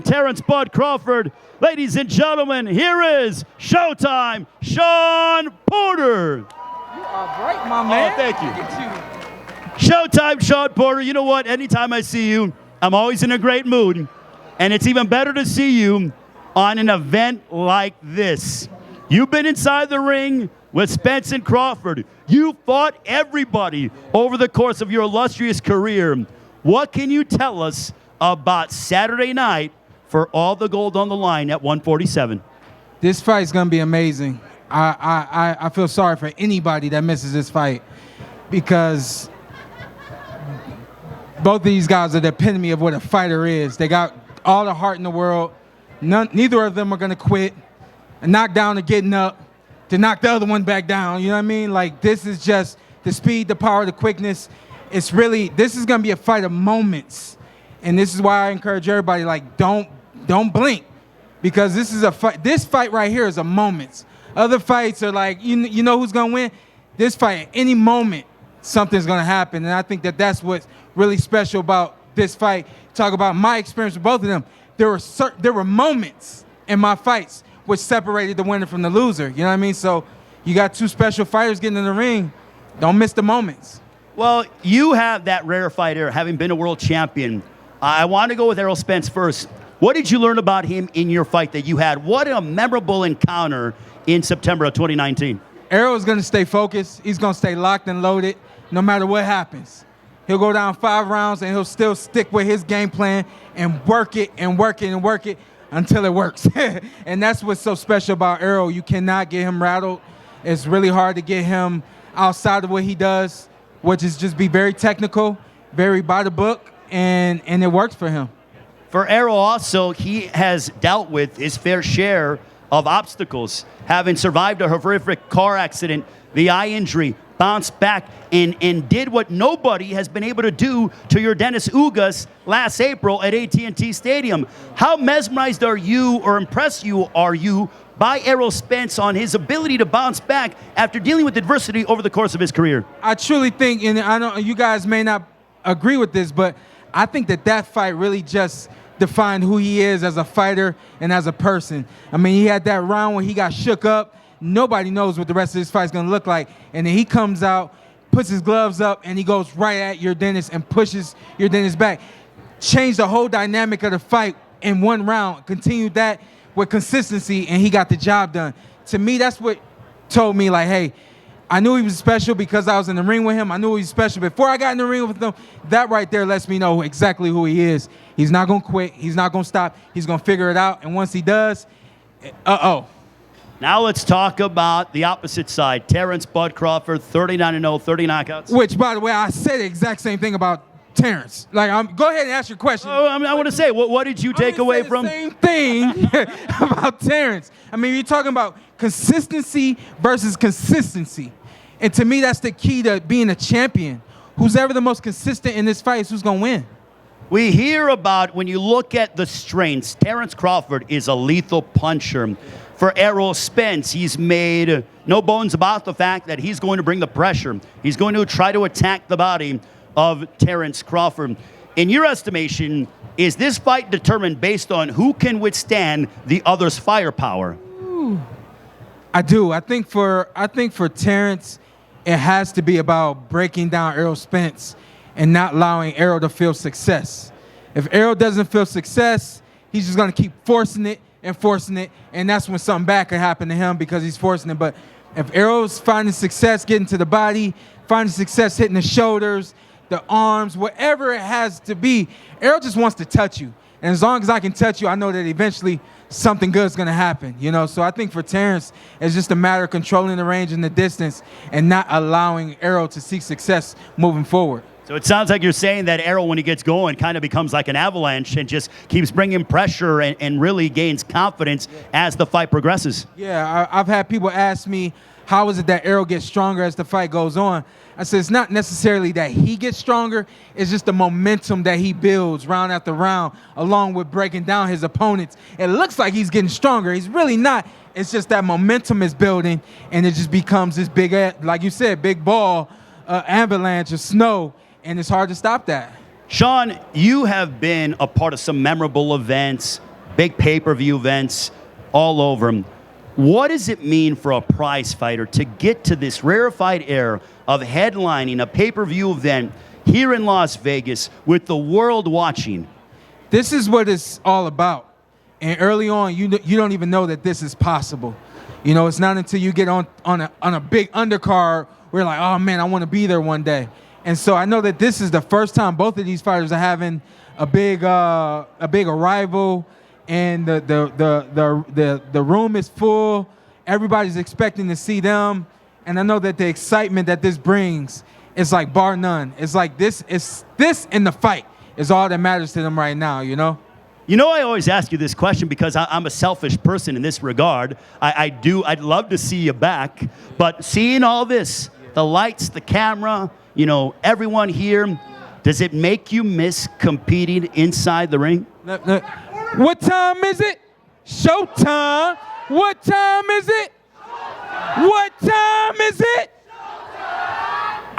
Terence "Bud" Crawford. Ladies and gentlemen, here is Showtime, Shawn Porter. You are bright, my man. Oh, thank you. Look at Showtime, Shawn Porter. You know what? Anytime I see you, I'm always in a great mood. And it's even better to see you on an event like this. You've been inside the ring with Spence and Crawford. You fought everybody over the course of your illustrious career. What can you tell us about Saturday night for all the gold on the line at 147? This fight's gonna be amazing. I feel sorry for anybody that misses this fight because both of these guys are the epitome of what a fighter is. They got all the heart in the world. Neither of them are gonna quit. A knockdown or getting up to knock the other one back down. You know what I mean? Like, this is just the speed, the power, the quickness. It's really, this is gonna be a fight of moments. And this is why I encourage everybody, like, don't blink, because this is a fight. This fight right here is a moment. Other fights are like, you know who's gonna win? This fight, at any moment, something's gonna happen. And I think that that's what's really special about this fight. Talk about my experience with both of them. There were moments in my fights which separated the winner from the loser. You know what I mean? So you got two special fighters getting in the ring. Don't miss the moments. Well, you have that rare fighter, having been a world champion. I want to go with Errol Spence first. What did you learn about him in your fight that you had? What a memorable encounter in September of 2019. Errol is going to stay focused. He's going to stay locked and loaded no matter what happens. He'll go down 5 rounds and he'll still stick with his game plan and work it and work it and work it until it works. And that's what's so special about Errol. You cannot get him rattled. It's really hard to get him outside of what he does, which is just be very technical, very by the book, and it works for him. For Errol also, he has dealt with his fair share of obstacles, having survived a horrific car accident, the eye injury, bounced back and did what nobody has been able to do to your Dennis Ugas last April at AT&T Stadium. How mesmerized are you, or impressed are you by Errol Spence on his ability to bounce back after dealing with adversity over the course of his career? I truly think, and I know you guys may not agree with this, but I think that fight really just defined who he is as a fighter and as a person. I mean, he had that round where he got shook up. Nobody knows what the rest of this fight's gonna look like. And then he comes out, puts his gloves up, and he goes right at your Dennis and pushes your Dennis back. Changed the whole dynamic of the fight in one round. Continued that with consistency, and he got the job done. To me, that's what told me, like, hey, I knew he was special because I was in the ring with him. I knew he was special before I got in the ring with him. That right there lets me know exactly who he is. He's not going to quit. He's not going to stop. He's going to figure it out. And once he does, Now let's talk about the opposite side. Terence "Bud" Crawford, 39-0, 30 knockouts. Which, by the way, I said the exact same thing about Terence. Like, go ahead and ask your question. Oh, I want to say, what did you take away from? Same thing about Terence. I mean, you're talking about consistency versus consistency. And to me, that's the key to being a champion. Who's ever the most consistent in this fight is who's going to win. We hear about, when you look at the strengths, Terence Crawford is a lethal puncher. For Errol Spence, he's made no bones about the fact that he's going to bring the pressure. He's going to try to attack the body of Terence Crawford. In your estimation, is this fight determined based on who can withstand the other's firepower? Ooh. I do. I think for Terence, it has to be about breaking down Errol Spence and not allowing Errol to feel success. If Errol doesn't feel success, he's just going to keep forcing it, and that's when something bad could happen to him because he's forcing it. But if Errol's finding success getting to the body, finding success hitting the shoulders, the arms, whatever it has to be, Errol just wants to touch you. And as long as I can touch you, I know that eventually something good is going to happen, you know? So I think for Terence, it's just a matter of controlling the range and the distance and not allowing Errol to seek success moving forward. So it sounds like you're saying that Errol, when he gets going, kind of becomes like an avalanche and just keeps bringing pressure and really gains confidence as the fight progresses. Yeah, I've had people ask me, how is it that Errol gets stronger as the fight goes on? I said, it's not necessarily that he gets stronger, it's just the momentum that he builds round after round, along with breaking down his opponents. It looks like he's getting stronger. He's really not. It's just that momentum is building, and it just becomes this big, like you said, big ball, avalanche of snow, and it's hard to stop that. Shawn, you have been a part of some memorable events, big pay-per-view events all over them. What does it mean for a prize fighter to get to this rarefied era of headlining a pay-per-view event here in Las Vegas with the world watching? This is what it's all about. And early on, you don't even know that this is possible. You know, it's not until you get on a big undercard where you're like, oh man, I want to be there one day. And so I know that this is the first time both of these fighters are having a big arrival, and the room is full. Everybody's expecting to see them, and I know that the excitement that this brings is like bar none. It's like this in the fight is all that matters to them right now, you know? You know, I always ask you this question because I'm a selfish person in this regard. I'd love to see you back, but seeing all this, the lights, the camera, you know, everyone here, does it make you miss competing inside the ring? What time is it? Showtime. What time is it? What time is it?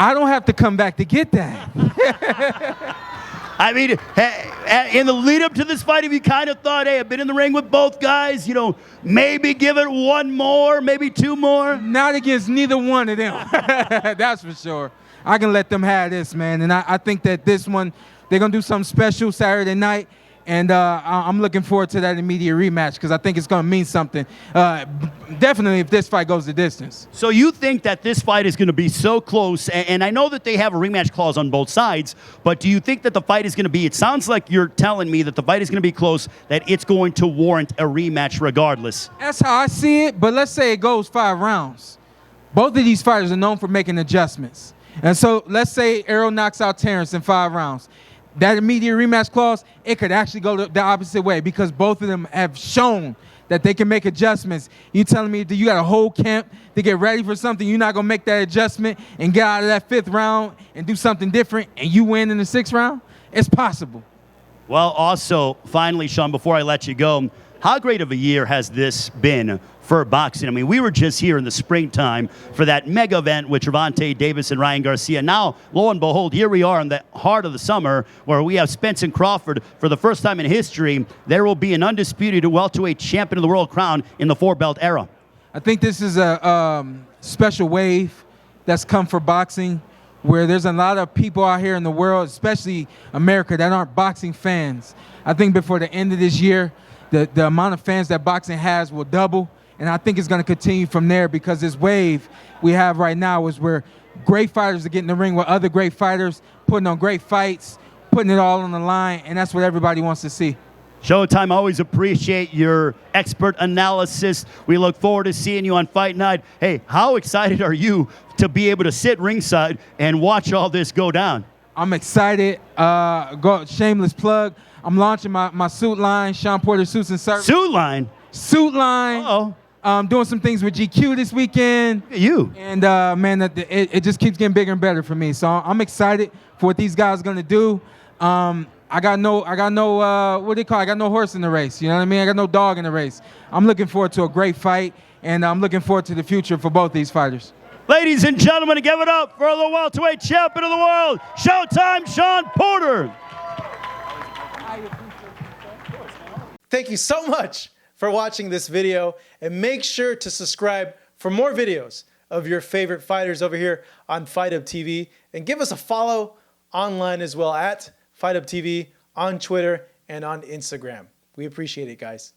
I don't have to come back to get that. I mean, in the lead up to this fight, have you kind of thought, hey, I've been in the ring with both guys, you know, maybe give it one more, maybe two more? Not against neither one of them. That's for sure. I can let them have this, man. And I think that this one, they're going to do something special Saturday night. And I'm looking forward to that immediate rematch because I think it's going to mean something. Definitely if this fight goes the distance. So you think that this fight is going to be so close, and I know that they have a rematch clause on both sides, but do you think that the fight is going to be, it sounds like you're telling me that the fight is going to be close, that it's going to warrant a rematch regardless? That's how I see it, but let's say it goes 5 rounds. Both of these fighters are known for making adjustments. And so let's say Errol knocks out Terence in 5 rounds. That immediate rematch clause, it could actually go the opposite way because both of them have shown that they can make adjustments. You telling me that you got a whole camp to get ready for something, you're not going to make that adjustment and get out of that 5th round and do something different and you win in the 6th round? It's possible. Well, also, finally, Shawn, before I let you go, how great of a year has this been for boxing? I mean, we were just here in the springtime for that mega event with Gervonta Davis and Ryan Garcia. Now, lo and behold, here we are in the heart of the summer where we have Spence and Crawford. For the first time in history, there will be an undisputed welterweight champion of the world crown in the 4-belt era. I think this is a special wave that's come for boxing where there's a lot of people out here in the world, especially America, that aren't boxing fans. I think before the end of this year, the amount of fans that boxing has will double. And I think it's going to continue from there because this wave we have right now is where great fighters are getting in the ring with other great fighters, putting on great fights, putting it all on the line, and that's what everybody wants to see. Showtime, always appreciate your expert analysis. We look forward to seeing you on Fight Night. Hey, how excited are you to be able to sit ringside and watch all this go down? I'm excited. Shameless plug. I'm launching my suit line, Shawn Porter Suits and Service. Suit line? Suit line. Uh-oh. Doing some things with GQ this weekend. Look at you. And, man, it just keeps getting bigger and better for me. So I'm excited for what these guys are going to do. I got no what do they call it? I got no horse in the race. You know what I mean? I got no dog in the race. I'm looking forward to a great fight, and I'm looking forward to the future for both these fighters. Ladies and gentlemen, give it up for the welterweight champion of the world, Showtime, Shawn Porter. Thank you so much for watching this video, and make sure to subscribe for more videos of your favorite fighters over here on Fight Up TV, and give us a follow online as well at Fight Up TV on Twitter and on Instagram. We appreciate it, guys.